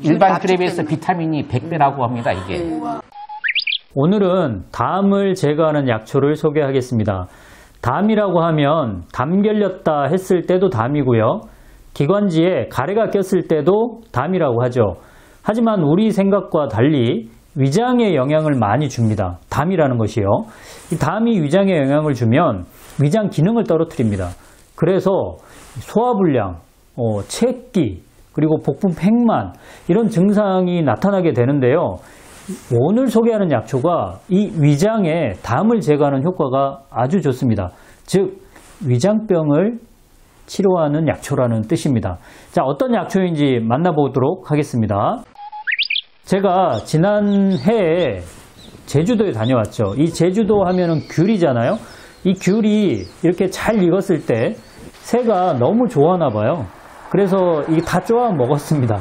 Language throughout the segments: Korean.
일반 귤에 비해서 비타민이 100배라고 합니다, 이게. 오늘은 담을 제거하는 약초를 소개하겠습니다. 담이라고 하면 담 결렸다 했을 때도 담이고요. 기관지에 가래가 꼈을 때도 담이라고 하죠. 하지만 우리 생각과 달리 위장에 영향을 많이 줍니다. 담이라는 것이요. 이 담이 위장에 영향을 주면 위장 기능을 떨어뜨립니다. 그래서 소화불량, 체기, 그리고 복부 팽만 이런 증상이 나타나게 되는데요. 오늘 소개하는 약초가 이 위장에 담을 제거하는 효과가 아주 좋습니다. 즉 위장병을 치료하는 약초라는 뜻입니다. 자, 어떤 약초인지 만나보도록 하겠습니다. 제가 지난해에 제주도에 다녀왔죠. 이 제주도 하면은 귤이잖아요. 이 귤이 이렇게 잘 익었을 때 새가 너무 좋아하나 봐요. 그래서 이게 다 쪼아 먹었습니다.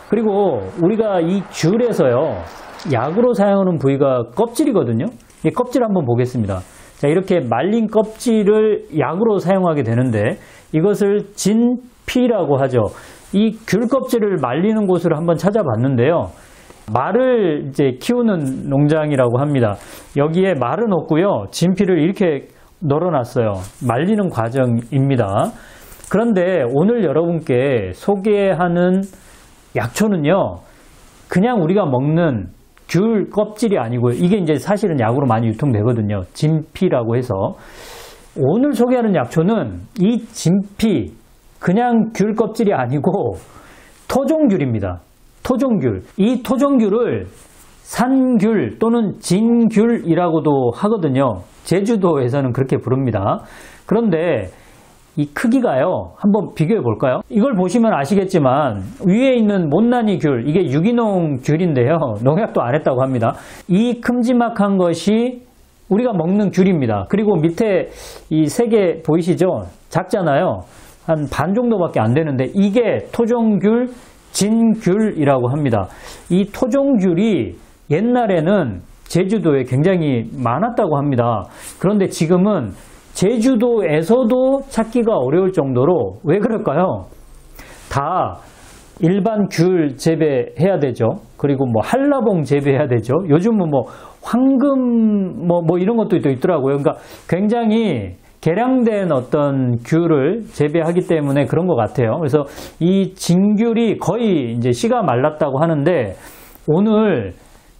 그리고 우리가 이 귤에서요, 약으로 사용하는 부위가 껍질이거든요. 이 껍질 한번 보겠습니다. 자, 이렇게 말린 껍질을 약으로 사용하게 되는데 이것을 진피라고 하죠. 이 귤 껍질을 말리는 곳을 한번 찾아봤는데요. 말을 이제 키우는 농장이라고 합니다. 여기에 말은 없고요. 진피를 이렇게 널어놨어요. 말리는 과정입니다. 그런데 오늘 여러분께 소개하는 약초는요, 그냥 우리가 먹는 귤 껍질이 아니고요. 이게 이제 사실은 약으로 많이 유통되거든요. 진피라고 해서. 오늘 소개하는 약초는 이 진피, 그냥 귤 껍질이 아니고 토종귤입니다. 토종귤. 이 토종귤을 산귤 또는 진귤이라고도 하거든요. 제주도에서는 그렇게 부릅니다. 그런데 이 크기가요, 한번 비교해 볼까요? 이걸 보시면 아시겠지만 위에 있는 못난이 귤, 이게 유기농 귤인데요. 농약도 안 했다고 합니다. 이 큼지막한 것이 우리가 먹는 귤입니다. 그리고 밑에 이 세 개 보이시죠? 작잖아요. 한 반 정도밖에 안 되는데 이게 토종귤, 진귤이라고 합니다. 이 토종귤이 옛날에는 제주도에 굉장히 많았다고 합니다. 그런데 지금은 제주도에서도 찾기가 어려울 정도로, 왜 그럴까요? 다 일반 귤 재배해야 되죠. 그리고 뭐 한라봉 재배해야 되죠. 요즘은 뭐 황금 뭐 이런 것도 또 있더라고요. 그러니까 굉장히 개량된 어떤 귤을 재배하기 때문에 그런 것 같아요. 그래서 이 진귤이 거의 이제 씨가 말랐다고 하는데 오늘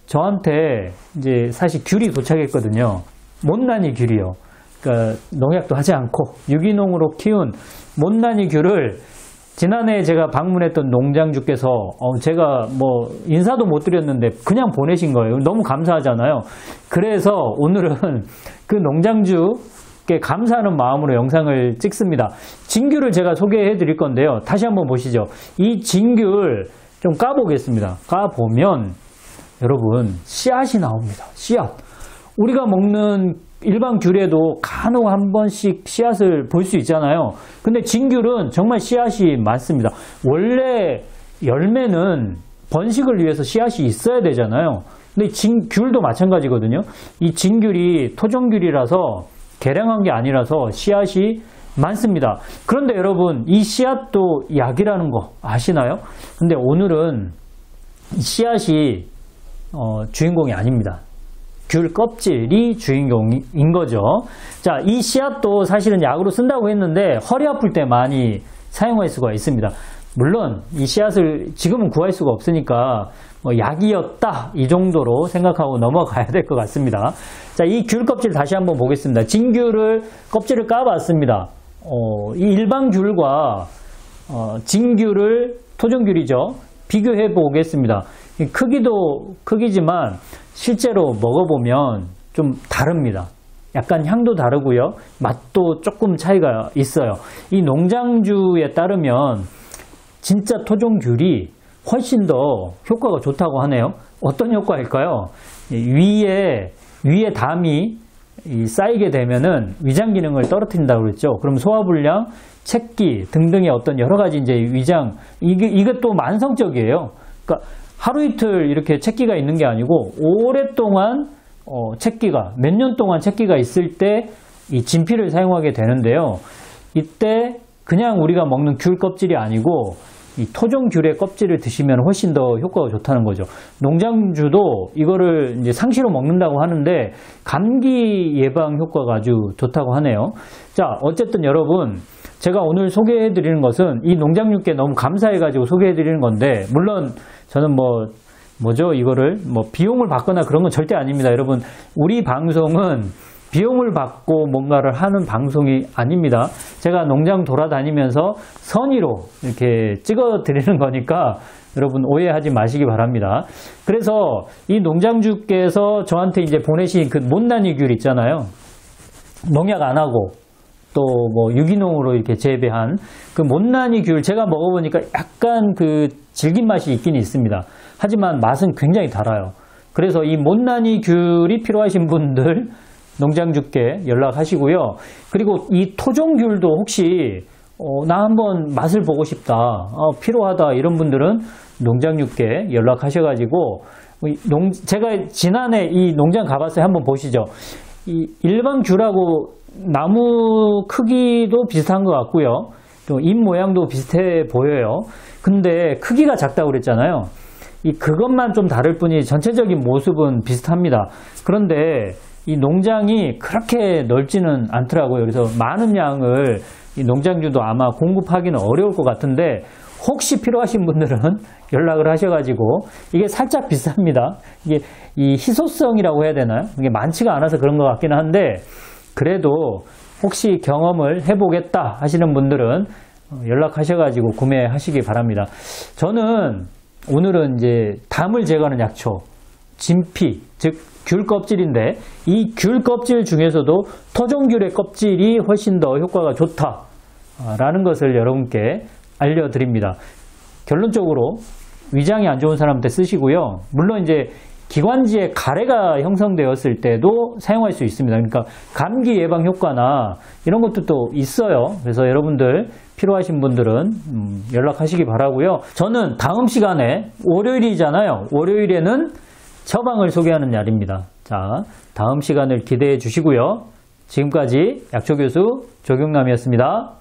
저한테 이제 사실 귤이 도착했거든요. 못난이 귤이요. 그러니까 농약도 하지 않고 유기농으로 키운 못난이 귤을 지난해 제가 방문했던 농장주께서 제가 뭐 인사도 못 드렸는데 그냥 보내신 거예요. 너무 감사하잖아요. 그래서 오늘은 그 농장주께 감사하는 마음으로 영상을 찍습니다. 진귤을 제가 소개해 드릴 건데요. 다시 한번 보시죠. 이 진귤 좀 까보겠습니다. 까보면 여러분 씨앗이 나옵니다. 씨앗. 우리가 먹는 일반 귤에도 간혹 한 번씩 씨앗을 볼 수 있잖아요. 근데 진귤은 정말 씨앗이 많습니다. 원래 열매는 번식을 위해서 씨앗이 있어야 되잖아요. 근데 귤도 마찬가지거든요. 이 진귤이 토종귤이라서 개량한 게 아니라서 씨앗이 많습니다. 그런데 여러분 이 씨앗도 약이라는 거 아시나요? 근데 오늘은 이 씨앗이 주인공이 아닙니다. 귤 껍질이 주인공인 거죠. 자, 이 씨앗도 사실은 약으로 쓴다고 했는데 허리 아플 때 많이 사용할 수가 있습니다. 물론 이 씨앗을 지금은 구할 수가 없으니까 뭐 약이었다 이 정도로 생각하고 넘어가야 될 것 같습니다. 자, 이 귤 껍질 다시 한번 보겠습니다. 진귤을 껍질을 까봤습니다. 이 일반 귤과 진귤을 토종귤이죠. 비교해 보겠습니다. 크기도 크기지만 실제로 먹어보면 좀 다릅니다. 약간 향도 다르고요. 맛도 조금 차이가 있어요. 이 농장주에 따르면 진짜 토종귤이 훨씬 더 효과가 좋다고 하네요. 어떤 효과일까요? 위에 담이 쌓이게 되면은 위장 기능을 떨어뜨린다고 그랬죠. 그럼 소화불량, 체기 등등의 어떤 여러 가지 이제 위장, 이것도 만성적이에요. 그러니까 하루 이틀 이렇게 체기가 있는 게 아니고 오랫동안 체기가 몇 년 동안 체기가 있을 때 이 진피를 사용하게 되는데요. 이때 그냥 우리가 먹는 귤 껍질이 아니고 이 토종귤의 껍질을 드시면 훨씬 더 효과가 좋다는 거죠. 농장주도 이거를 이제 상시로 먹는다고 하는데 감기 예방 효과가 아주 좋다고 하네요. 자, 어쨌든 여러분, 제가 오늘 소개해 드리는 것은 이 농장육께 너무 감사해 가지고 소개해 드리는 건데, 물론 저는 이거를 비용을 받거나 그런 건 절대 아닙니다. 여러분, 우리 방송은 비용을 받고 뭔가를 하는 방송이 아닙니다. 제가 농장 돌아다니면서 선의로 이렇게 찍어 드리는 거니까 여러분 오해하지 마시기 바랍니다. 그래서 이 농장주께서 저한테 이제 보내신 그 못난이 귤 있잖아요. 농약 안 하고 또 유기농으로 이렇게 재배한 그 못난이 귤, 제가 먹어보니까 약간 그 질긴 맛이 있긴 있습니다. 하지만 맛은 굉장히 달아요. 그래서 이 못난이 귤이 필요하신 분들 농장주께 연락하시고요. 그리고 이 토종귤도 혹시 나 한번 맛을 보고 싶다, 필요하다, 이런 분들은 농장주께 연락하셔가지고, 제가 지난해 이 농장 가봤어요. 한번 보시죠. 이 일반 귤하고 나무 크기도 비슷한 것 같고요. 또 잎 모양도 비슷해 보여요. 근데 크기가 작다고 그랬잖아요. 그것만 좀 다를 뿐이 전체적인 모습은 비슷합니다. 그런데 이 농장이 그렇게 넓지는 않더라고요. 그래서 많은 양을 이 농장주도 아마 공급하기는 어려울 것 같은데, 혹시 필요하신 분들은 연락을 하셔가지고, 이게 살짝 비쌉니다. 이게 이 희소성이라고 해야 되나요? 이게 많지가 않아서 그런 것 같기는 한데, 그래도 혹시 경험을 해보겠다 하시는 분들은 연락하셔가지고 구매하시기 바랍니다. 저는 오늘은 이제 담을 제거하는 약초, 진피, 즉 귤 껍질인데, 이 귤 껍질 중에서도 토종귤의 껍질이 훨씬 더 효과가 좋다라는 것을 여러분께 알려드립니다. 결론적으로 위장이 안 좋은 사람한테 쓰시고요. 물론 이제 기관지에 가래가 형성되었을 때도 사용할 수 있습니다. 그러니까 감기 예방 효과나 이런 것도 또 있어요. 그래서 여러분들 필요하신 분들은 연락하시기 바라고요. 저는 다음 시간에, 월요일이잖아요. 월요일에는 처방을 소개하는 날입니다. 자, 다음 시간을 기대해 주시고요. 지금까지 약초교수 조경남이었습니다.